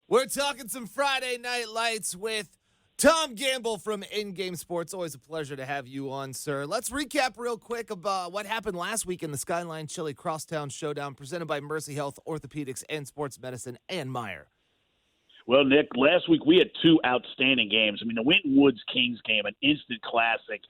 We're talking some Friday Night Lights with Tom Gamble from In-Game Sports. Always a pleasure to have you on, sir. Let's recap real quick about what happened last week in the Skyline Chili Crosstown Showdown presented by Mercy Health, Orthopedics, and Sports Medicine, and Meyer. Well, Nick, last week we had two outstanding games. I mean, the Winton Woods Kings game, an instant classic.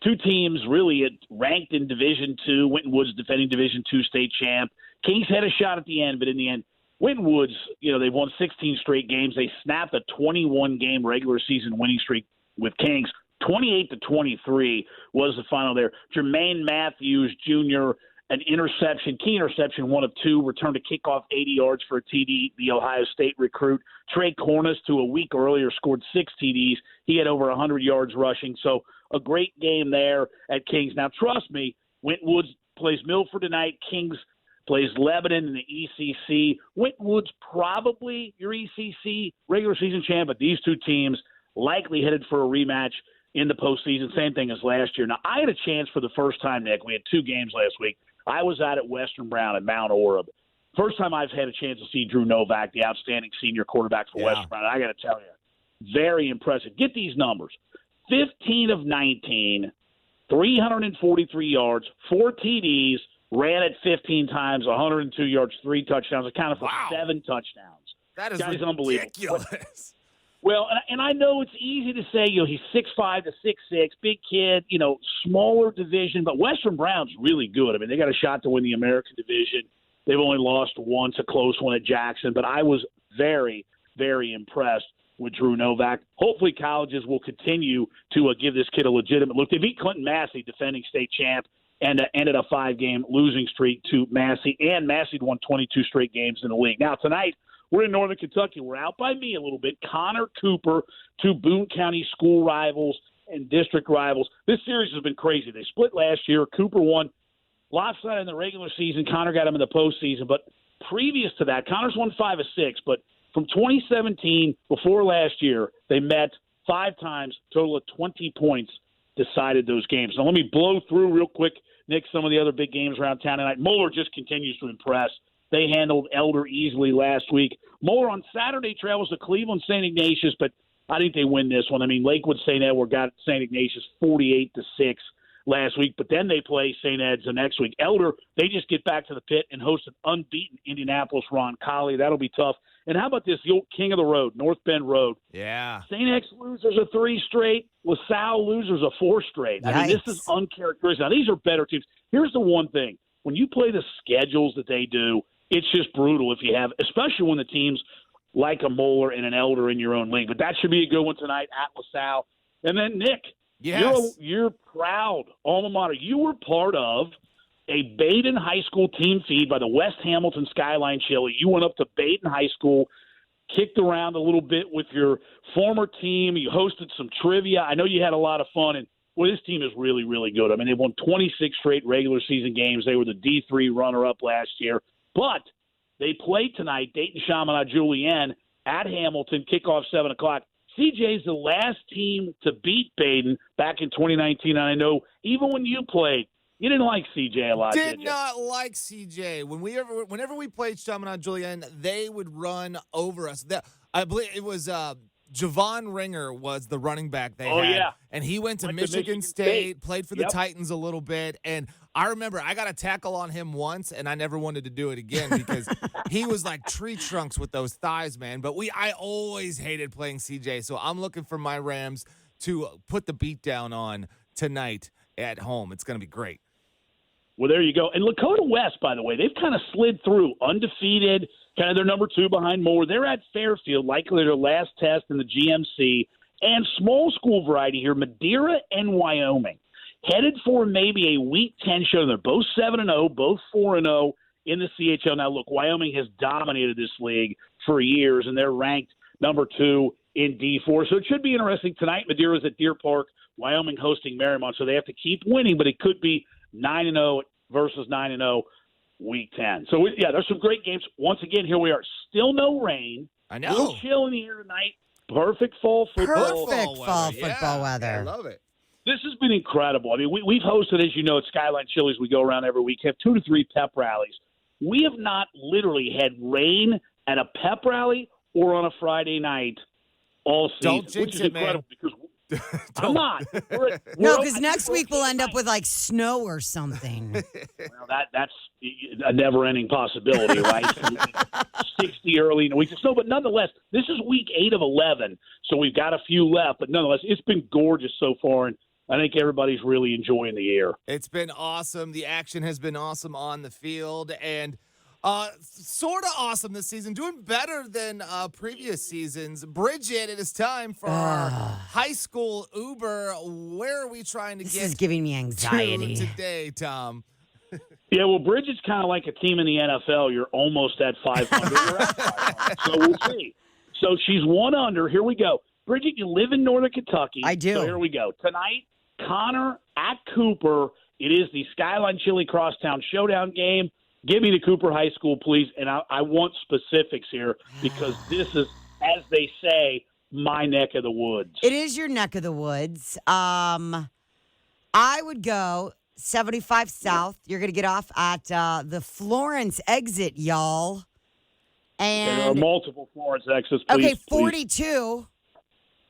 Two teams really ranked in Division II. Winton Woods defending Division II state champ. Kings had a shot at the end, but in the end, Winton Woods, they've won 16 straight games. They snapped a 21-game regular season winning streak with Kings. 28-23 was the final there. Jermaine Matthews Jr., an interception, key interception, one of two, returned a kickoff 80 yards for a TD, the Ohio State recruit. Trey Cornice, who a week earlier scored 6 TDs. He had over 100 yards rushing. So a great game there at Kings. Now, trust me, Winton Woods plays Milford tonight. Kings plays Lebanon in the ECC. Winton Woods probably your ECC regular season champ, but these two teams likely headed for a rematch in the postseason. Same thing as last year. Now, I had a chance for the first time, Nick. We had 2 games last week. I was out at Western Brown at Mount Orab. First time I've had a chance to see Drew Novak, the outstanding senior quarterback for Western Brown. I got to tell you, very impressive. Get these numbers. 15 of 19, 343 yards, 4 TDs, ran it 15 times, 102 yards, 3 touchdowns, accounted for 7 touchdowns. That is Guy's ridiculous. Well, and I know it's easy to say, he's 6'5" to 6'6", big kid, smaller division, but Western Brown's really good. I mean, they got a shot to win the American division. They've only lost once, a close one at Jackson, but I was very, very impressed with Drew Novak. Hopefully colleges will continue to give this kid a legitimate look. They beat Clinton Massey, defending state champ, and ended a 5-game losing streak to Massey, and Massey won 22 straight games in the league. Now, tonight, we're in Northern Kentucky. We're out by me a little bit. Connor Cooper, 2 Boone County school rivals and district rivals. This series has been crazy. They split last year. Cooper won lopsided in the regular season. Connor got him in the postseason. But previous to that, Connor's won 5 of 6. But from 2017, before last year, they met 5 times, total of 20 points decided those games. Now, let me blow through real quick, Nick, some of the other big games around town tonight. Moeller just continues to impress. They handled Elder easily last week. Moeller on Saturday travels to Cleveland St. Ignatius, but I think they win this one. I mean, Lakewood St. Edward got St. Ignatius 48-6 last week, but then they play St. Ed's the next week. Elder, they just get back to the pit and host an unbeaten Indianapolis Ron Colley. That'll be tough. And how about this, the old king of the road, North Bend Road? Yeah. St. X losers a 3 straight. LaSalle losers a 4 straight. Yikes. I mean, this is uncharacteristic. Now, these are better teams. Here's the one thing. When you play the schedules that they do, it's just brutal if you have, especially when the teams like a Moeller and an Elder in your own league. But that should be a good one tonight at LaSalle. And then, Nick, you're proud alma mater. You were part of a Baden High School team feed by the West Hamilton Skyline Chili. You went up to Baden High School, kicked around a little bit with your former team. You hosted some trivia. I know you had a lot of fun. And, well, this team is really, really good. I mean, they won 26 straight regular season games. They were the D3 runner-up last year. But they play tonight, Dayton Chaminade Julienne at Hamilton, kickoff 7 o'clock. CJ's the last team to beat Baden back in 2019. And I know even when you played, you didn't like CJ a lot, did you? Not like CJ. Whenever we played Chaminade Julienne, they would run over us. I believe it was Javon Ringer was the running back they had. Yeah. And he went to Michigan State, played for the Titans a little bit. And I remember I got a tackle on him once, and I never wanted to do it again because he was like tree trunks with those thighs, man. But I always hated playing CJ, so I'm looking for my Rams to put the beat down on tonight at home. It's going to be great. Well, there you go. And Lakota West, by the way, they've kind of slid through, undefeated, kind of their number 2 behind Moore. They're at Fairfield, likely their last test in the GMC. And small school variety here, Madeira and Wyoming, headed for maybe a Week 10 show. They're both 7-0, both 4-0 in the CHL. Now, look, Wyoming has dominated this league for years, and they're ranked number 2 in D4. So it should be interesting tonight. Madeira's at Deer Park, Wyoming hosting Marymount. So they have to keep winning, but it could be 9-0 versus 9-0 Week 10. So, there's some great games. Once again, here we are. Still no rain. I know. A little chill in the air tonight. Perfect fall football. Perfect fall football weather. I love it. This has been incredible. I mean, we've hosted, as you know, at Skyline Chili's. We go around every week, have 2 to 3 pep rallies. We have not literally had rain at a pep rally or on a Friday night all season, Don't jinx which is it, incredible man. because I'm not. No, because next week we'll end up with like snow or something. Well, that's a never-ending possibility, right? 60 early in the week. So, but nonetheless, this is week 8 of 11, so we've got a few left. But nonetheless, it's been gorgeous so far, and I think everybody's really enjoying the year. It's been awesome. The action has been awesome on the field, and sort of awesome this season. Doing better than previous seasons. Bridget, it is time for our high school Uber. Where are we trying to This get is giving me anxiety to today, Tom? Yeah, well, Bridget's kind of like a team in the NFL. You're almost at 500. You're at 500. So we'll see. So she's one under. Here we go. Bridget, you live in Northern Kentucky. I do. So here we go. Tonight, Connor at Cooper. It is the Skyline Chili Crosstown Showdown game. Give me the Cooper High School, please. And I want specifics here because this is, as they say, my neck of the woods. It is your neck of the woods. I would go 75 South. You're going to get off at the Florence exit, y'all. And There are multiple Florence exits, please. okay, 42.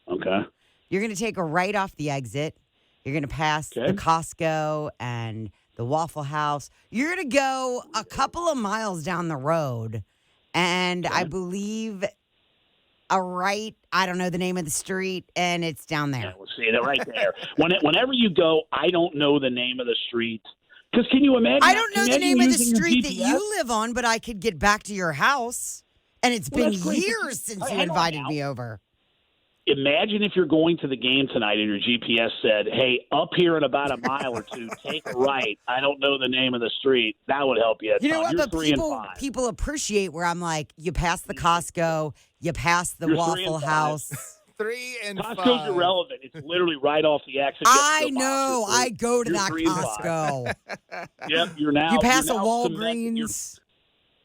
Okay. You're going to take a right off the exit. You're going to pass the Costco and the Waffle House. You're going to go a couple of miles down the road, and I believe a right. I don't know the name of the street, and it's down there. Yeah, we'll see it right there. Whenever you go, I don't know the name of the street. Because can you imagine? I don't know the name of the using your street that GPS? you live on, but I could get back to your house, and it's been that's great. years since you Hang on invited now. me over. Imagine if you're going to the game tonight and your GPS said, hey, up here in about a mile or two, take a right. I don't know the name of the street. That would help you. You know what? You're But 3 and 5. people appreciate where I'm like, you pass the Costco, you pass the You're 3 and Waffle 5. House. 3 and 5. Costco's irrelevant. It's literally right off the exit. I know. I go to You're that 3 and 5. Costco. Yep, you're now. You pass a you're now cementing your- Walgreens.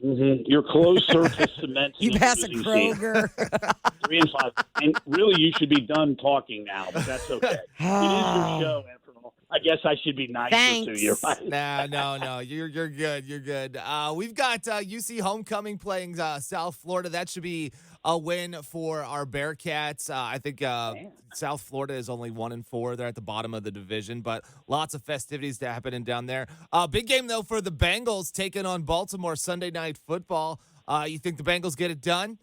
You're closer to cementing. You pass a losing season. Kroger. 3 and 5. And really, you should be done talking now, but that's okay. It is your show, after all. I guess I should be nicer Thanks. to you. Right? No. You're good. You're good. We've got UC Homecoming playing South Florida. That should be a win for our Bearcats. I think South Florida is only 1-4. They're at the bottom of the division, but lots of festivities happening down there. Big game though for the Bengals taking on Baltimore Sunday Night Football. You think the Bengals get it done?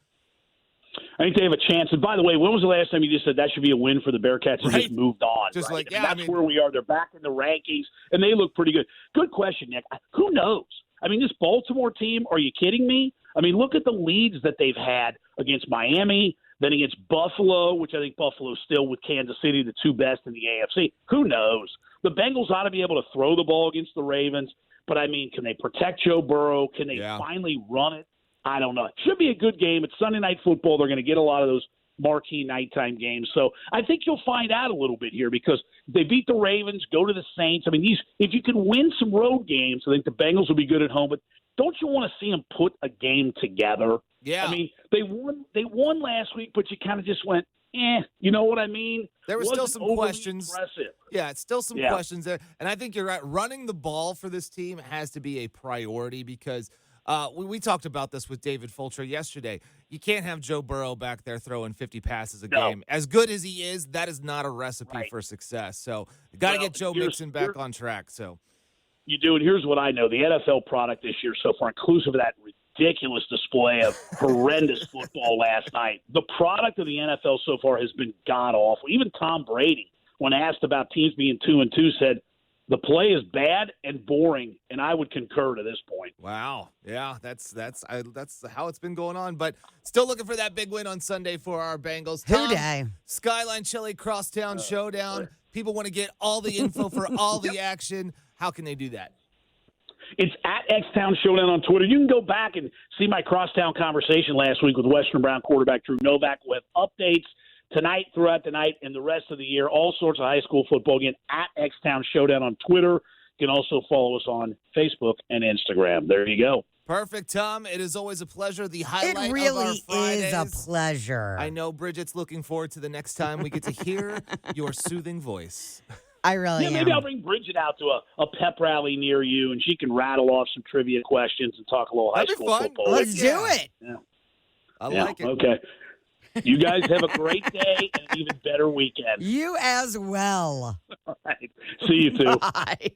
I think they have a chance. And by the way, when was the last time you just said that should be a win for the Bearcats and Right. just moved on? Just right? like, I mean, yeah, that's where we are. They're back in the rankings, and they look pretty good. Good question, Nick. Who knows? I mean, this Baltimore team, are you kidding me? I mean, look at the leads that they've had against Miami, then against Buffalo, which I think Buffalo's still with Kansas City, the two best in the AFC. Who knows? The Bengals ought to be able to throw the ball against the Ravens, but I mean, can they protect Joe Burrow? Can they finally run it? I don't know. It should be a good game. It's Sunday Night Football. They're going to get a lot of those marquee nighttime games. So I think you'll find out a little bit here because they beat the Ravens, go to the Saints. I mean, if you can win some road games, I think the Bengals will be good at home. But don't you want to see them put a game together? Yeah. I mean, they won last week, but you kind of just went, you know what I mean? There were still some questions. Impressive. Yeah, it's still some questions there. And I think you're right. Running the ball for this team has to be a priority because we talked about this with David Fulcher yesterday. You can't have Joe Burrow back there throwing 50 passes a game. As good as he is, that is not a recipe for success. So you got to get Joe Mixon back on track. So you do, and here's what I know. The NFL product this year so far, inclusive of that ridiculous display of horrendous football last night, the product of the NFL so far has been god-awful. Even Tom Brady, when asked about teams being 2-2, said, the play is bad and boring, and I would concur to this point. Wow. Yeah, that's how it's been going on. But still looking for that big win on Sunday for our Bengals. Who-day? Skyline Chili Crosstown Showdown. People want to get all the info for all the action. How can they do that? It's at Xtown Showdown on Twitter. You can go back and see my crosstown conversation last week with Western Brown quarterback Drew Novak. We'll have updates tonight, throughout the night, and the rest of the year. All sorts of high school football. Again, at Xtown Showdown on Twitter. You can also follow us on Facebook and Instagram. There you go. Perfect, Tom. It is always a pleasure. The highlight It of our really Fridays. is a pleasure. I know Bridget's looking forward to the next time we get to hear your soothing voice. I really am. Maybe I'll bring Bridget out to a pep rally near you, and she can rattle off some trivia questions and talk a little high That'd be school fun. football. Let's do it. Yeah. I like it. Okay. You guys have a great day and an even better weekend. You as well. All right. See you too. Bye.